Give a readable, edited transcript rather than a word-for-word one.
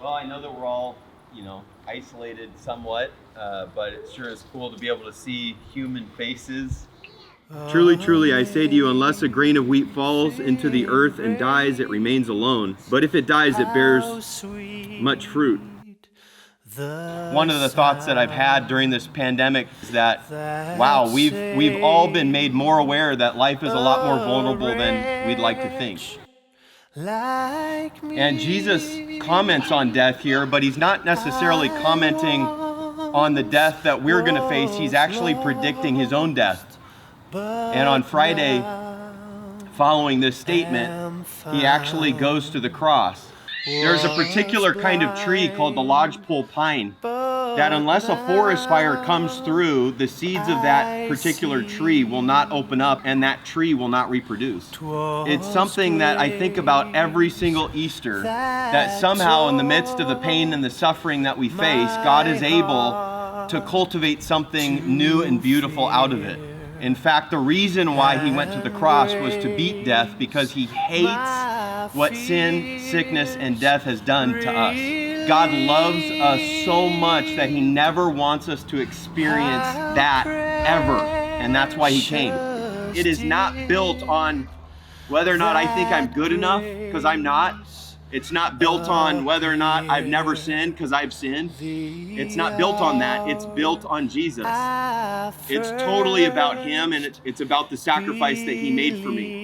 Well, I know that we're all, isolated somewhat, but it sure is cool to be able to see human faces. Truly, truly, I say to you, unless a grain of wheat falls into the earth and dies, it remains alone. But if it dies, it bears much fruit. One of the thoughts that I've had during this pandemic is that, wow, we've all been made more aware that life is a lot more vulnerable than we'd like to think. And Jesus comments on death here, but he's not necessarily commenting on the death that we're going to face. He's actually predicting his own death. And on Friday, following this statement, he actually goes to the cross. There's a particular kind of tree called the lodgepole pine that unless a forest fire comes through, the seeds of that particular tree will not open up and that tree will not reproduce. It's something that I think about every single Easter, that somehow in the midst of the pain and the suffering that we face, God is able to cultivate something new and beautiful out of it. In fact, the reason why he went to the cross was to beat death, because he hates what sin, sickness, and death has done to us. God loves us so much that he never wants us to experience that ever. And that's why he came. It is not built on whether or not I think I'm good enough, because I'm not. It's not built on whether or not I've never sinned, because I've sinned. It's not built on that. It's built on Jesus. It's totally about him, and it's about the sacrifice that he made for me.